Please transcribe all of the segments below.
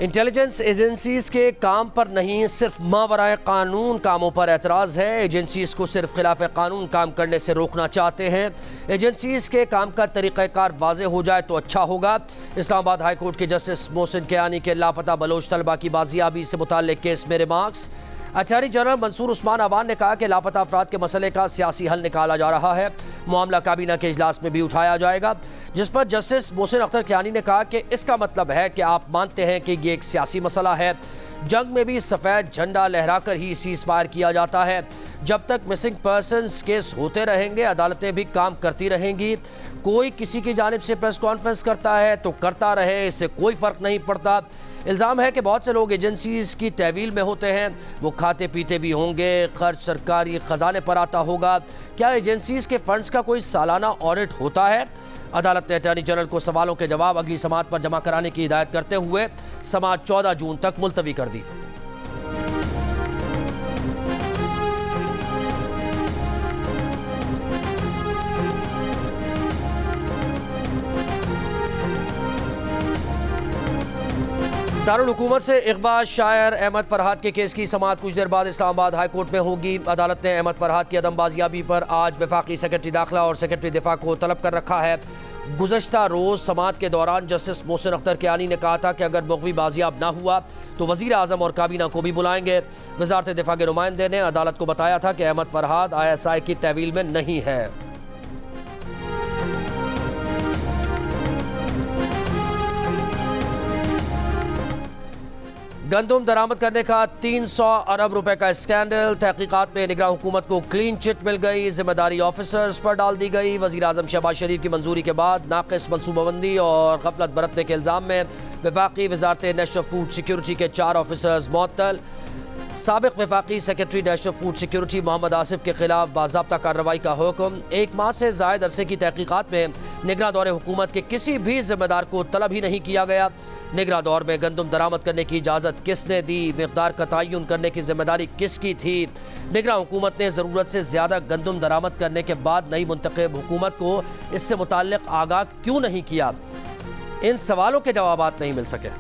Intelligence agencies के काम पर नहीं, सिर्फ मावराए कानून कामों पर एतराज़ है। एजेंसीज को सिर्फ खिलाफ कानून काम करने से रोकना चाहते हैं। एजेंसीज के काम का तरीक़ाकार वाज़े हो जाए तो अच्छा होगा। इस्लामाबाद हाई कोर्ट के जस्टिस मोहसिन कियानी के लापता बलोच तलबा की बाजियाबी से मुताल्लिक़ केस में remarks. Attorney general Mansoor Usman Awan ने कहा कि लापता अफराद के मसले का सियासी हल निकाला जा रहा है। मामला काबीना के इजलास में भी उठाया जाएगा, जिस पर जस्टिस मोहसिन अख्तर कियानी ने कहा कि इसका मतलब है कि आप मानते हैं कि ये एक सियासी मसला है। जंग में भी सफ़ेद झंडा लहराकर ही सीज़ फायर किया जाता है। जब तक मिसिंग पर्सनस केस होते रहेंगे, अदालतें भी काम करती रहेंगी। कोई किसी की जानिब से प्रेस कॉन्फ्रेंस करता है तो करता रहे, इससे कोई फ़र्क नहीं पड़ता। इल्ज़ाम है कि बहुत से लोग एजेंसीज़ की तहवील में होते हैं, वो खाते पीते भी होंगे, खर्च सरकारी ख़जाने पर आता होगा। क्या एजेंसीज़ के फ़ंड्स का कोई सालाना ऑडिट होता है? अदालत ने अटॉर्नी जनरल को सवालों के जवाब अगली समाअत पर जमा कराने की हिदायत करते हुए समाअत 14 जून तक मुलतवी कर दी। दारुल हुकूमत से इकबाल शायर अहमद फरहाद के केस की समाअत कुछ देर बाद इस्लामाबाद हाई कोर्ट में होगी। अदालत ने अहमद फरहाद की अदम बाजियाबी पर आज वफाकी सेक्रेटरी दाखिला और सेक्रेटरी दिफा को तलब कर रखा है। गुज़श्ता रोज़ समाअत के दौरान जस्टिस मोहसिन अख्तर कियानी ने कहा था कि अगर मुग़वी बाजियाब ना हुआ तो वज़ीर आज़म और काबीना को भी बुलाएंगे। वज़ारत दिफा के नुमाइंदे ने अदालत को बताया था कि अहमद फरहाद ISI की तहवील में नहीं है। गंदम दरामद करने का 300 अरब रुपए का स्कैंडल। तहकीकात में निगरान हुकूमत को क्लीन चिट मिल गई, जिम्मेदारी ऑफिसर्स पर डाल दी गई। वज़ीर आज़म शहबाज शरीफ की मंजूरी के बाद नाक़िस मनसूबाबंदी और गफलत बरतने के इल्ज़ाम में वफाकी वज़ारत नेशनल फूड सिक्योरिटी के 4 ऑफिसर्स मुअत्तल। साबिक़ वफाकी secretary national food security Mohammad Asif के खिलाफ बाज़ाब्ता कार्रवाई का हुक्म। 1 माह से ज़ायद अरसे की तहकीकात में निगरान दौरे हुकूमत के किसी भी जिम्मेदार को तलब ही नहीं किया गया। निगरान दौर में गंदम दरामद करने की इजाज़त किसने दी? मिक़दार का तयन करने की जिम्मेदारी किसकी थी? निगरान हुकूमत ने ज़रूरत से ज़्यादा गंदम दरामद करने के बाद नई मुंतखब हुकूमत को इससे मुताल्लिक़ आगाह क्यों नहीं किया? इन सवालों के जवाबात नहीं मिल सके।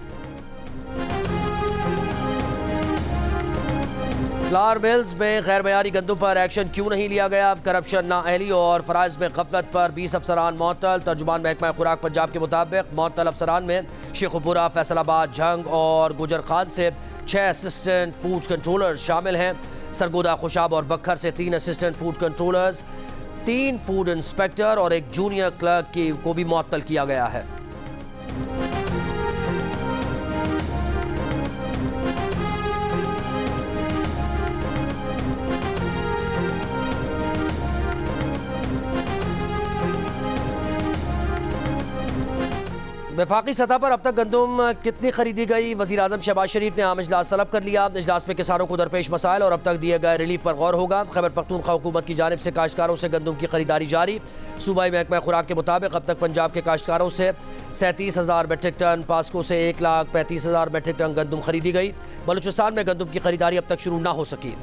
फ्लावर मिल्स में गैर मयारी गंदम पर एक्शन क्यों नहीं लिया गया? करप्शन, नाअहली और फ़राइज़ में गफलत पर 20 अफसरान मुअत्तल। तर्जुमान महकमा खुराक पंजाब के मुताबिक मुअत्तल अफसरान में शेखुपुरा, फैसलाबाद, झंग और गुजर खान से 6 असिस्टेंट फूड कंट्रोलर्स शामिल हैं। सरगोदा, खुशाब और बखर से 3 assistant food controllers, 3 food inspector और 1 जूनियर क्लर्क को भी मुअत्तल किया गया है। वफाकी सतह पर अब तक गंदम कितनी खरीदी गई? वज़ीर आज़म शहबाज शरीफ ने आम इजलास तलब कर लिया। इजलास में किसानों को दरपेश मसाइल और अब तक दिए गए रिलीफ पर गौर होगा। खैबर पख्तूनख्वा हुकूमत की जानिब से काश्तकारों से गंदम की खरीदारी जारी। सूबाई महकमा खुराक के मुताबिक अब तक पंजाब के काश्तकारों से 37,000 मेट्रिक टन, पास्को से 1,35,000 मेट्रिक टन गंदम खरीदी गई। बलूचिस्तान में गंदम की खरीदारी अब तक शुरू ना हो सकी।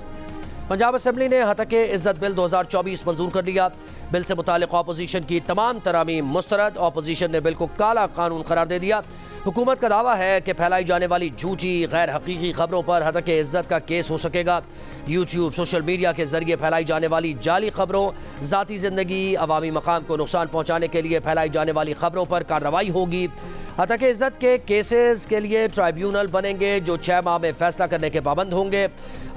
पंजाब असम्बली ने हतके इज़्ज़त बिल 2024 मंजूर कर लिया। बिल से मुतालिक अपोजिशन की तमाम तरामीम मुस्तरद। अपोजिशन ने बिल को काला कानून करार दे दिया। हुकूमत का दावा है कि फैलाई जाने वाली झूठी गैर हकीकी खबरों पर हतके इज़्ज़त का केस हो सकेगा। यूट्यूब, सोशल मीडिया के जरिए फैलाई जाने वाली जाली खबरों, ज़ाती ज़िंदगी, अवामी मकाम को नुकसान पहुँचाने के लिए फैलाई जाने वाली खबरों पर कार्रवाई होगी। हतके इज़्ज़त के केसेस के लिए ट्राइब्यूनल बनेंगे जो 6 माह में फैसला करने के पाबंद होंगे।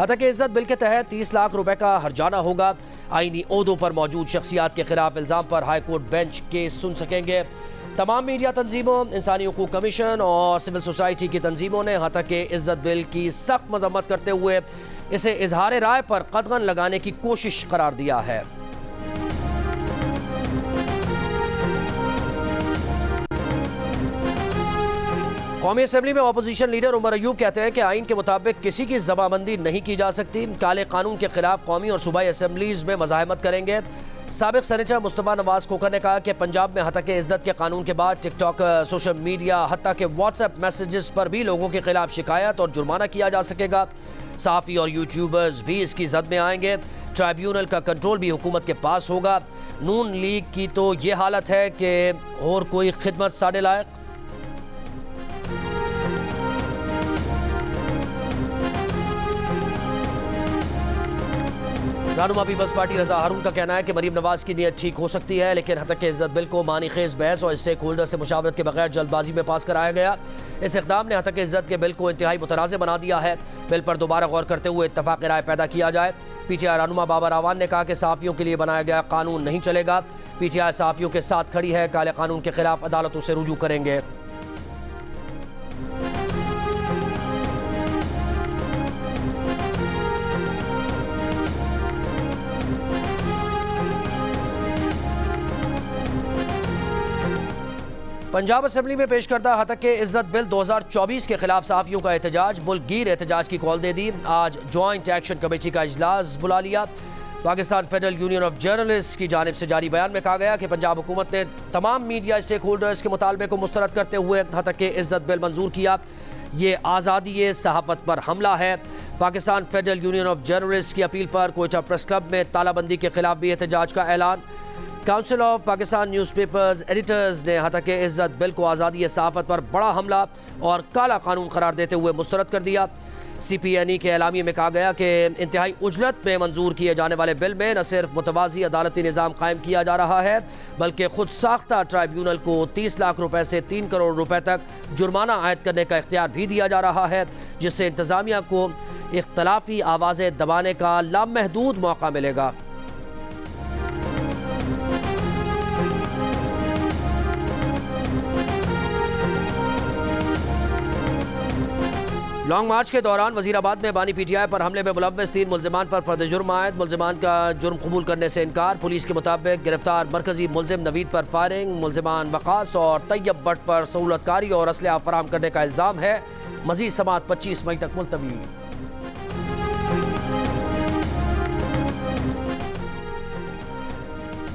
हतके इज़्ज़त बिल के तहत 30 लाख रुपए का हर्जाना होगा। आईनी ओहदों पर मौजूद शख्सियात के खिलाफ इल्ज़ाम पर हाई कोर्ट बेंच केस सुन सकेंगे। तमाम मीडिया तंजीमों, इंसानी हुकूक कमीशन और सिविल सोसाइटी की तंजीमों ने हतके इज़्ज़त बिल की सख्त मजम्मत करते हुए इसे इजहार राय पर कदगन लगाने की कोशिश करार दिया है। कौमी असम्बली में अपोजिशन लीडर उमर अयूब कहते हैं कि आइन के मुताबिक किसी की जमाबंदी नहीं की जा सकती। काले कानून के खिलाफ कौमी और सूबाई असम्बलीज में मज़ाहमत करेंगे। साबिक़ सेनेटर मुस्तफ़ा नवाज खोखर ने कहा कि पंजाब में हतके इज़्ज़त के कानून के बाद टिकटॉक, सोशल मीडिया, हत्ता के व्हाट्सएप मैसेजेस पर भी लोगों के खिलाफ शिकायत और जुर्माना किया जा सकेगा। सहाफ़ी और यूट्यूबर्स भी इसकी जद में आएंगे। ट्राइब्यूनल का कंट्रोल भी हुकूमत के पास होगा। नून लीग की तो ये हालत है कि और कोई खिदमत साढ़े लायक। रहनुमा पीपल्स पार्टी रजा हारून का कहना है कि मरीम नवाज की नीयत ठीक हो सकती है, लेकिन हतक इज्जत बिल को मानी खेज बहस और स्टेक होल्डर से मुशावरत के बगैर जल्दबाजी में पास कराया गया। इस इक़दाम ने हतक इज्जत के बिल को इंतहाई मुतनाज़ बना दिया है। बिल पर दोबारा गौर करते हुए इत्तफाक़ राय पैदा किया जाए। PTI रहनुमा बाबर आवान ने कहा कि सहाफ़ियों के लिए बनाया गया कानून नहीं चलेगा। PTI सहाफ़ियों के साथ खड़ी है, काले कानून के खिलाफ अदालतों से रुजू करेंगे। पंजाब असम्बली में पेश करदा हतक इज्जत बिल 2024 के खिलाफ सहाफ़ियों का एहतजाज, मुल्कगीर एहतजाज की कॉल दे दी। आज जॉइंट एक्शन कमेटी का इजलास बुला लिया। Pakistan federal union of journalist की जानिब से जारी बयान में कहा गया कि पंजाब हुकूमत ने तमाम मीडिया स्टेक होल्डर्स के मुतालबे को मुस्तरद करते हुए हतक इज्जत बिल मंजूर किया। ये आज़ादी सहाफ़त पर हमला है। Pakistan federal union of journalist की अपील पर कोयटा प्रेस क्लब में तालाबंदी के खिलाफ भी एहतजाज का ऐलान। Council of Pakistan newspapers editors ने हतक इज्जत बिल को आज़ादी सहाफ़त पर बड़ा हमला और काला कानून करार देते हुए मुस्तरद कर दिया। CPNE के एलामिये में कहा गया कि इंतहाई उजलत में मंजूर किए जाने वाले बिल में न सिर्फ मुतवाज़ी अदालती निज़ाम कायम किया जा रहा है, बल्कि खुद साख्ता ट्राइब्यूनल को 30 लाख रुपए से 3 करोड़ रुपए तक जुर्माना आयद करने का इख्तियार भी दिया जा रहा है, जिससे इंतज़ामिया को इख्तलाफी आवाज़ें दबाने का लामहदूद मौका मिलेगा। लॉन्ग मार्च के दौरान वजीराबाद में बानी PTI पर हमले में मुलव्वस 3 मुल्जिमान पर फर्द जुर्म आयद। मुल्जिमान का जुर्म कबूल करने से इनकार। पुलिस के मुताबिक गिरफ्तार मरकजी मुल्जिम नवीद पर फायरिंग, मुल्जिमान वकास और तैयब भट्ट पर सहूलतकारी और असलहा फराहम करने का इल्ज़ाम है। मजीद समाअत 25 मई तक मुलतवी।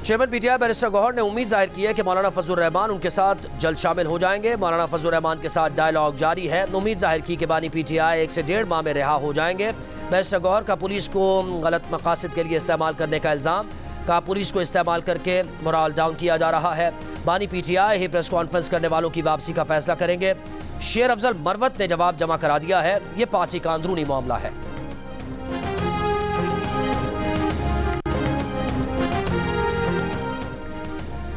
चेयरमैन PTI बैरिस्टर गौहर ने उम्मीद जाहिर की है कि मौलाना फजलुर रहमान उनके साथ जल्द शामिल हो जाएंगे। मौलाना फजलुर रहमान के साथ डायलॉग जारी है। उम्मीद जाहिर की कि बानी PTI 1 से 1.5 माह में रिहा हो जाएंगे। बैरिस्टर गौहर का पुलिस को गलत मकासद के लिए इस्तेमाल करने का इल्ज़ाम, का पुलिस को इस्तेमाल करके मोराल डाउन किया जा रहा है। बानी PTI ही प्रेस कॉन्फ्रेंस करने वालों की वापसी का फैसला करेंगे। शेर अफजल मरवत ने जवाब जमा करा दिया है। ये पार्टी का अंदरूनी मामला है।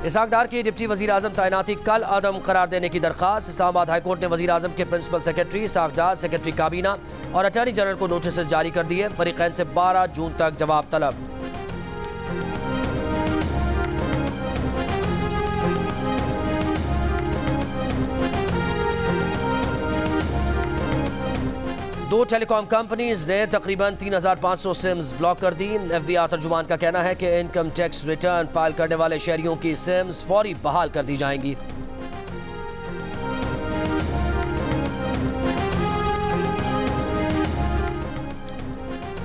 इसहाक डार की डिप्टी वज़ीर आज़म तैनाती कल अदम करार देने की दरख्वास्त। इस्लामाबाद हाई कोर्ट ने वज़ीर आज़म के प्रिंसिपल सेक्रेटरी इसहाक डार, सेक्रेटरी काबीना और अटॉर्नी जनरल को नोटिस जारी कर दिए। फरीक़ैन से 12 जून तक जवाब तलब। दो टेलीकॉम कंपनीज ने तकरीबन 3500 सिम्स ब्लॉक कर दी। FBI तर्जुमान का कहना है कि इनकम टैक्स रिटर्न फाइल करने वाले शहरियों की सिम्स फौरी बहाल कर दी जाएंगी।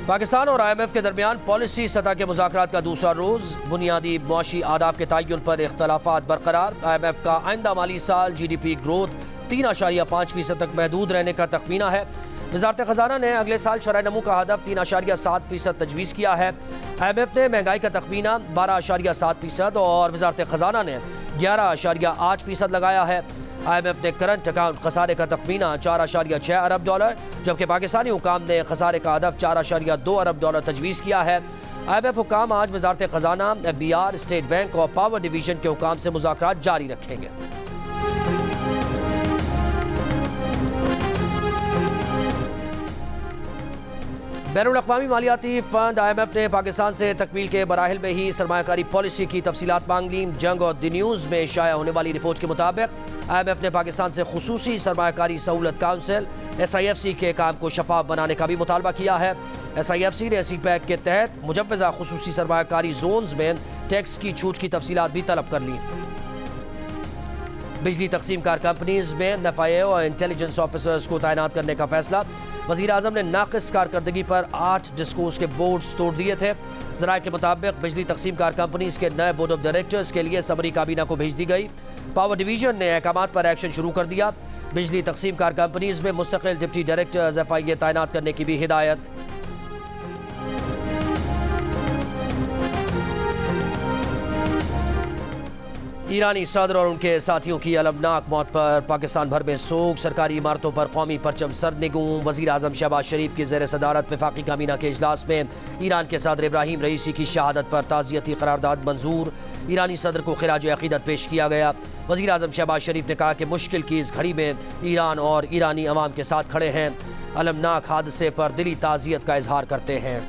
पाकिस्तान और IMF के दरमियान पॉलिसी सतह के मुज़ाकरात का दूसरा रोज। बुनियादी मुआशी आदाफ के तयन पर इख्तलाफात बरकरार। IMF का आइंदा माली साल GDP ग्रोथ 3.5% तक महदूद रहने का तखमीना है। वज़ारत ख़ज़ाना ने अगले साल शरह नमू का हदफ 3.7% तजवीज़ किया है। IMF ने महंगाई का तखमीना 12.7% और वज़ारत ख़ज़ाना ने 11.8% लगाया है। IMF ने करंट अकाउंट खसारे का तखमीना 4.6 अरब डॉलर, जबकि पाकिस्तानी हुकाम ने खसारे का हदफ 4.2 अरब डॉलर तजवीज़ किया है। IMF हुकाम आज वज़ारत ख़ज़ाना, FBR, स्टेट बैंक और पावर डिवीज़न के हुकाम से मुज़ाकरात जारी रखेंगे। बैनुल-अक़वामी मालियाती फ़ंड IMF ने पाकिस्तान से तकमील के मराहिल में ही सरमायाकारी पॉलिसी की तफसीलात मांग ली। जंग और द न्यूज़ में शाया होने वाली रिपोर्ट के मुताबिक IMF ने पाकिस्तान से खुसूसी सरमायाकारी सहूलत काउंसिल SIFC के काम को शफाफ बनाने का भी मुतालबा किया है। SIFC ने CPEC के तहत मुजव्वज़ा खुसूसी सरमायाकारी जोन्स में टैक्स की छूट की तफसीलात भी तलब कर ली। बिजली तकसीम कार कंपनीज में FIA और इंटेलिजेंस ऑफिसर्स को तैनात करने का फैसला। वज़ीर आज़म ने नाक़िस कारकर्दगी पर 8 डिस्कोस के बोर्ड्स तोड़ दिए थे। ज़राए के मुताबिक बिजली तकसीम कार कंपनीज के नए बोर्ड ऑफ डायरेक्टर्स के लिए समरी काबीना को भेज दी गई। पावर डिवीज़न ने अहकामात पर एक्शन शुरू कर दिया। बिजली तकसीम कार कंपनीज में मुस्तकिल डिप्टी डायरेक्टर्स FIA तैनात करने की भी हिदायत। ईरानी सदर और उनके साथियों की अलमनाक मौत पर पाकिस्तान भर में सोग। सरकारी इमारतों पर कौमी परचम सरनिगूं। वज़ीर आज़म शहबाज शरीफ की ज़ेर सदारत वफाकी काबीना के इजलास में ईरान के सदर इब्राहिम रईसी की शहादत पर ताज़ियती करारदाद मंजूर। ईरानी सदर को खिराज अक़ीदत पेश किया गया। वज़ीर आज़म शहबाज शरीफ ने कहा कि मुश्किल की इस घड़ी में ईरान और ईरानी अवाम के साथ खड़े हैं। अलमनाक हादसे पर दिली ताज़ियत का इजहार करते हैं।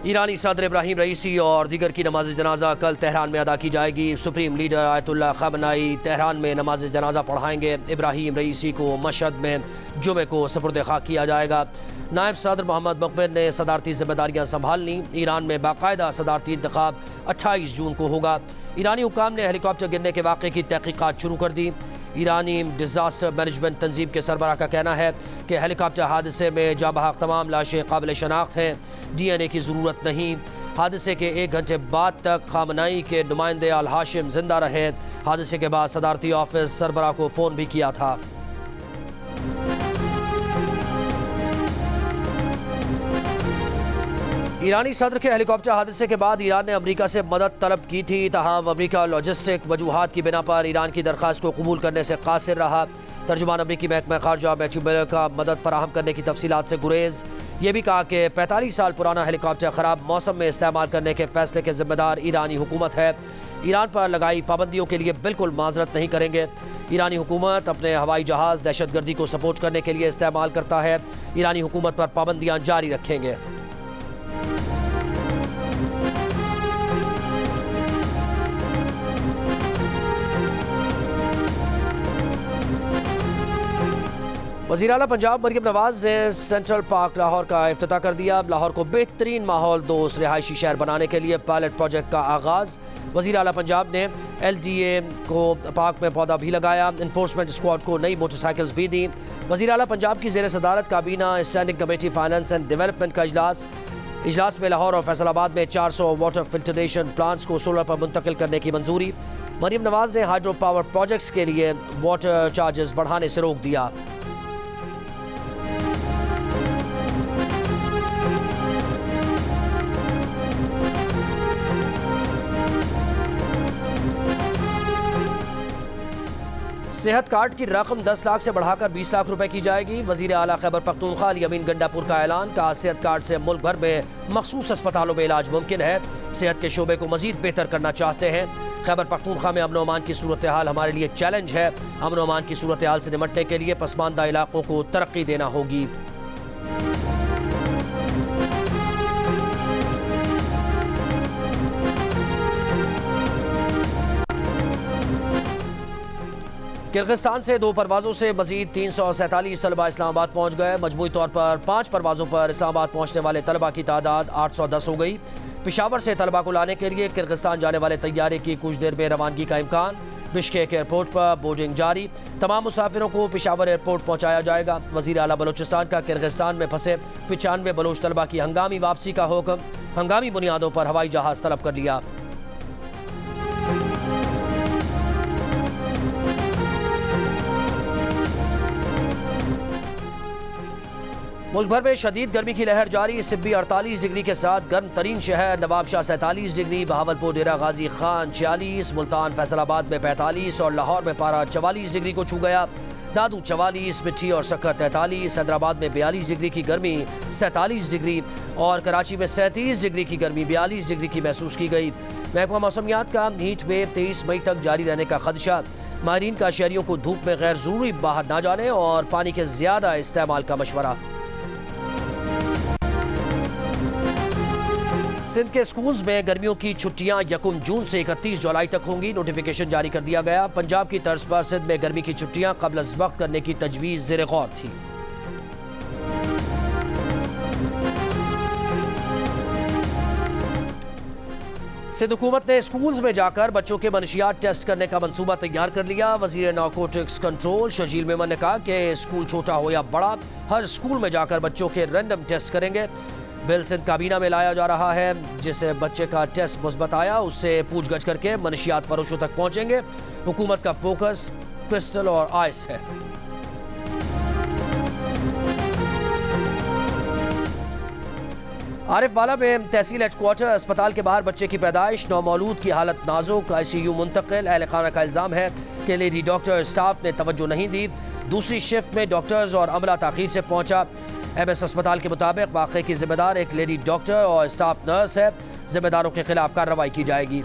ईरानी सदर इब्राहिम रईसी और दीगर की नमाज जनाजा कल तेहरान में अदा की जाएगी। सुप्रीम लीडर आयतुल्लाह ख़amenei तेहरान में नमाज जनाजा पढ़ाएंगे। इब्राहिम रईसी को मशहद में जुमे को सपुर्द खाक किया जाएगा। नायब सदर मोहम्मद मुक़बिल ने सदारती जिम्मेदारियाँ संभाल लीं। ईरान में बाकायदा सदारती इंतखाब 28 जून को होगा। ईरानी हुक्काम ने हेलीकॉप्टर गिरने के वाक़े की तहक़ीक़ात शुरू कर दी। ईरानी डिज़ास्टर मैनेजमेंट तंजीम के सरबराह का कहना है कि हेलीकॉप्टर हादसे में जाँ बहक तमाम लाशें काबिल शनाख्त हैं। DNA की ज़रूरत नहीं। हादसे के 1 घंटे बाद तक ख़amenei के नुमाइंदे अल हाशिम जिंदा रहे। हादसे के बाद सदारती ऑफिस सरबराह को फ़ोन भी किया था। ईरानी सदर के हेलीकॉप्टर हादसे के बाद ईरान ने अमेरिका से मदद तलब की थी, तहम अमेरिका लॉजिस्टिक वजूहात की बिना पर ईरान की दरख्वास्त को कबूल करने से कासिर रहा। तर्जुमान अमरीकी महकमा खारजा मैथ्यू मिलर का मदद फराहम करने की तफसीलात से गुरेज। ये भी कहा कि 45 साल पुराना हेलीकॉप्टर ख़राब मौसम में इस्तेमाल करने के फैसले के जिम्मेदार ईरानी हुकूमत है। ईरान पर लगाई पाबंदियों के लिए बिल्कुल माजरत नहीं करेंगे। ईरानी हुकूमत अपने हवाई जहाज़ दहशतगर्दी को सपोर्ट करने के लिए इस्तेमाल करता है। ईरानी हुकूमत पर पाबंदियाँ जारी रखेंगे। वज़ीर आला पंजाब मरियम नवाज ने सेंट्रल पार्क लाहौर का इफ्तिताह कर दिया। लाहौर को बेहतरीन माहौल दोस्त रिहायशी शहर बनाने के लिए पायलट प्रोजेक्ट का आगाज़। वज़ीर आला पंजाब ने LDA को पार्क में पौधा भी लगाया। इन्फोर्समेंट स्क्वाड को नई मोटरसाइकिल्स भी दी। वज़ीर आला पंजाब की ज़ेर सदारत काबीना standing committee finance and development का इजलास में लाहौर और फैसलाबाद में 400 वाटर फिल्ट्रेशन प्लांट्स को सोलर पर मुंतकिल करने की मंजूरी। मरियम नवाज ने हाइड्रो पावर प्रोजेक्ट्स के लिए वाटर चार्जेस बढ़ाने से रोक दिया। सेहत कार्ड की रकम 10 लाख से बढ़ाकर 20 लाख रुपए की जाएगी। वजीर आला खैबर पख्तूनख्वा अमीन गंडापुर का ऐलान का सेहत कार्ड से मुल्क भर में मखसूस अस्पतालों में इलाज मुमकिन है। सेहत के शोबे को मजीद बेहतर करना चाहते हैं। खैबर पख्तूनख्वा में अमन अमान की सूरत हाल हमारे लिए चैलेंज है। अमन अमान की सूरत हाल से निमटने के लिए पसमानदा इलाकों को तरक्की देना होगी। किर्गिस्तान से 2 परवाज़ों से मजीद 347 तलबा इस्लामाबाद पहुँच गए। मजमूई तौर पर 5 परवाज़ों पर इस्लामाबाद पहुँचने वाले तलबा की तादाद 810 हो गई। पेशावर से तलबा को लाने के लिए किर्गिस्तान जाने वाले तैयारे की कुछ देर में रवानगी का इम्कान। बिश्केक एयरपोर्ट पर बोर्डिंग जारी। तमाम मुसाफिरों को पेशावर एयरपोर्ट पहुँचाया जाएगा। वज़ीर आला बलोचिस्तान का किर्गिस्तान में फंसे 95 बलोच तलबा की हंगामी वापसी का हुक्म। हंगामी बुनियादों पर हवाई जहाज़ तलब कर लिया। मुल्क भर में शदीद गर्मी की लहर जारी। सिब्बी 48 डिग्री के साथ गर्म तरीन शहर। नवाबशाह 47 डिग्री, बहावलपुर डेरा गाजी खान 46, मुल्तान फैसलाबाद में 45 और लाहौर में पारा 44 डिग्री को छू गया। दादू 44, मिट्टी और सक्कर 43, हैदराबाद में 42 डिग्री की गर्मी 47 डिग्री और कराची में 37 डिग्री की गर्मी 42 डिग्री की महसूस की गई। महकमा मौसमियात का हीट वेव 23 मई तक जारी रहने का खदशा। माहिरीन का शहरियों को धूप में गैर जरूरी बाहर ना जाने और पानी के ज्यादा इस्तेमाल का मशवरा। सिंध के स्कूल्स में गर्मियों की छुट्टियां 1 जून से 31 जुलाई तक होंगी। नोटिफिकेशन जारी कर दिया गया। पंजाब की तर्ज पर सिंध में गर्मी की छुट्टियां कबल अज़ वक्त करने की तजवीज़ ज़ेर गौर थी। सिंध हुकूमत ने स्कूल्स में जाकर बच्चों के मनशियात टेस्ट करने का मंसूबा तैयार कर लिया। वज़ीर नारकोटिक्स कंट्रोल शजील मेमन ने कहा कि स्कूल छोटा हो या बड़ा, हर स्कूल में जाकर बच्चों के रैंडम टेस्ट करेंगे। बिल सिंध काबीना में लाया जा रहा है। जिसे बच्चे का टेस्ट मुस्बत आया उससे पूछगछ करके मनशियात फरोशों तक पहुंचेंगे। हुकूमत का फोकस क्रिस्टल और आइस है। आरिफ वाला में तहसील हेडक्वार्टर अस्पताल के बाहर बच्चे की पैदाइश, नौमौलूद की हालत नाजुक, ICU मुंतकिल। अहल खाना का इल्ज़ाम है कि लेडी डॉक्टर स्टाफ ने तवज्जो नहीं दी। दूसरी शिफ्ट में डॉक्टर्स और अमला ताख़ीर से पहुंचा। MS अस्पताल के मुताबिक वाक़े की जिम्मेदार एक लेडी डॉक्टर और स्टाफ नर्स है। जिम्मेदारों के खिलाफ कार्रवाई की जाएगी।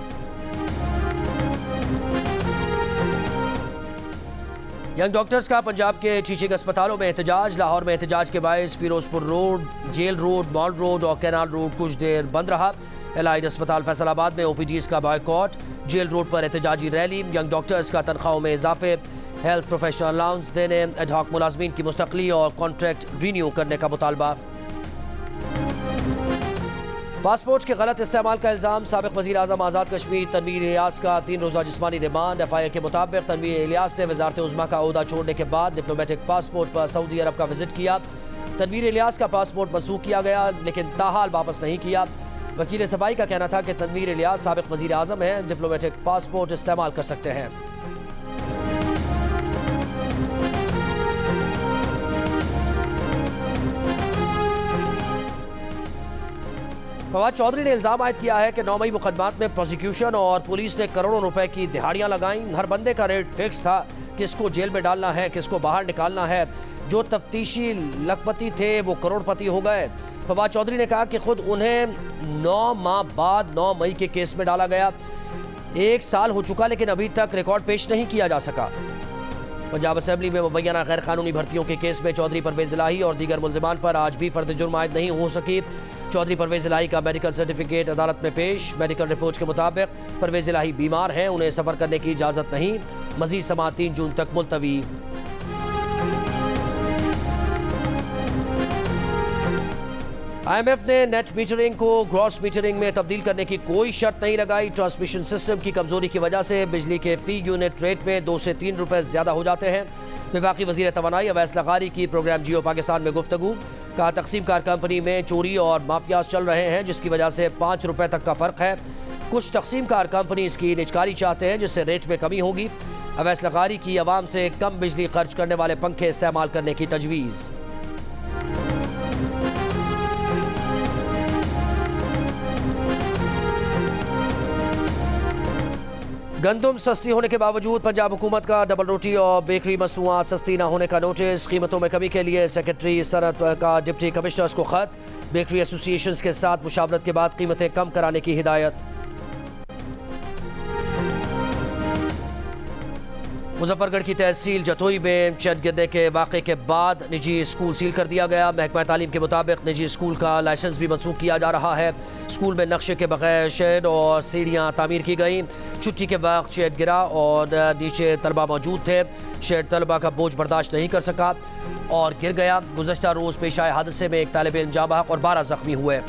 यंग डॉक्टर्स का पंजाब के चीचिंग अस्पतालों में एहतजाज। लाहौर में एहतजाज के बायस Ferozepur road, jail road, mall road और कैनाल रोड कुछ देर बंद रहा। एलाइड अस्पताल फैसलाबाद में OPDs का बॉयकॉट। जेल रोड पर एहतजाजी रैली। यंग डॉक्टर्स का तनख्वाहों में इजाफे, हेल्थ प्रोफेशनल अलाउंस देने, एडहॉक मुलाजमीन की मुस्तकली और कॉन्ट्रैक्ट रिन्यू करने का मुतालबा। पासपोर्ट के गलत इस्तेमाल का इल्ज़ाम। साबिक वज़ीर आज़म आज़ाद कश्मीर तनवीर इलियास का 3 रोज़ा जिस्मानी रिमांड। FIA के मुताबिक तनवीर इलियास ने वज़ारत उज़्मा का ओहदा छोड़ने के बाद डिप्लोमेटिक पासपोर्ट पर सऊदी अरब का विजिट किया। तनवीर इलियास का पासपोर्ट मनसूख किया गया लेकिन ताहाल वापस नहीं किया। वकील सफाई का कहना था कि तनवीर इलियास साबिक वज़ीर आज़म हैं, डिप्लोमेटिक पासपोर्ट इस्तेमाल कर सकते हैं। फवाद चौधरी ने इल्ज़ाम आयद किया है कि 9 मई मुकदमात में प्रोसिक्यूशन और पुलिस ने करोड़ों रुपए की दिहाड़ियां लगाईं। हर बंदे का रेट फिक्स था, किसको जेल में डालना है, किसको बाहर निकालना है। जो तफ्तीशी लखपति थे वो करोड़पति हो गए। फवाद चौधरी ने कहा कि खुद उन्हें 9 माह बाद 9 मई के केस में डाला गया। 1 साल हो चुका लेकिन अभी तक रिकॉर्ड पेश नहीं किया जा सका। पंजाब असेंबली में मुबैना गैर कानूनी भर्तियों के केस में चौधरी परवेज इलाही और दीगर मुलजिमान पर आज भी फर्द जुर्म आयद नहीं हो सकी। चौधरी परवेज इलाही का मेडिकल सर्टिफिकेट अदालत में पेश। मेडिकल रिपोर्ट के मुताबिक परवेज इलाही बीमार हैं, उन्हें सफर करने की इजाजत नहीं। मजीद समाअत 3 जून तक मुलतवी। IMF ने नेट मीटरिंग को ग्रॉस मीटरिंग में तब्दील करने की कोई शर्त नहीं लगाई। ट्रांसमिशन सिस्टम की कमजोरी की वजह से बिजली के फी यूनिट रेट में 2 से 3 रुपए ज्यादा हो जाते हैं। वफाकी वज़ीर तवानाई अवैस लगारी की प्रोग्राम जियो पाकिस्तान में गुफ्तगू। कहा तकसीम कार कंपनी में चोरी और माफियाज चल रहे हैं जिसकी वजह से 5 रुपए तक का फ़र्क है। कुछ तकसीम कार कंपनी इसकी निजकारी चाहते हैं जिससे रेट में कमी होगी। अवैस लगारी की आवाम से कम बिजली खर्च करने वाले पंखे इस्तेमाल करने की तजवीज़। गंदम सस्ती होने के बावजूद पंजाब हुकूमत का डबल रोटी और बेकरी मसनूआत सस्ती न होने का नोटिस। कीमतों में कमी के लिए सेक्रेटरी सनत का डिप्टी कमिश्नर्स को खत। बेकरी एसोसिएशन के साथ मुशावरत के बाद कीमतें कम कराने की हिदायत। मुजफ्फरगढ़ की तहसील जतोई में शेड गिरने के वाक़े के बाद निजी स्कूल सील कर दिया गया। महकमा तालीम के मुताबिक निजी स्कूल का लाइसेंस भी मनसूख किया जा रहा है। स्कूल में नक्शे के बगैर शेड और सीढ़ियाँ तामीर की गई। छुट्टी के वक्त शेड गिरा और नीचे तलबा मौजूद थे। शेड तलबा का बोझ बर्दाश्त नहीं कर सका और गिर गया। गुज़श्ता रोज़ पेश आए हादसे में एक तालिब इल्म जाँ बहक और 12 ज़ख्मी हुए।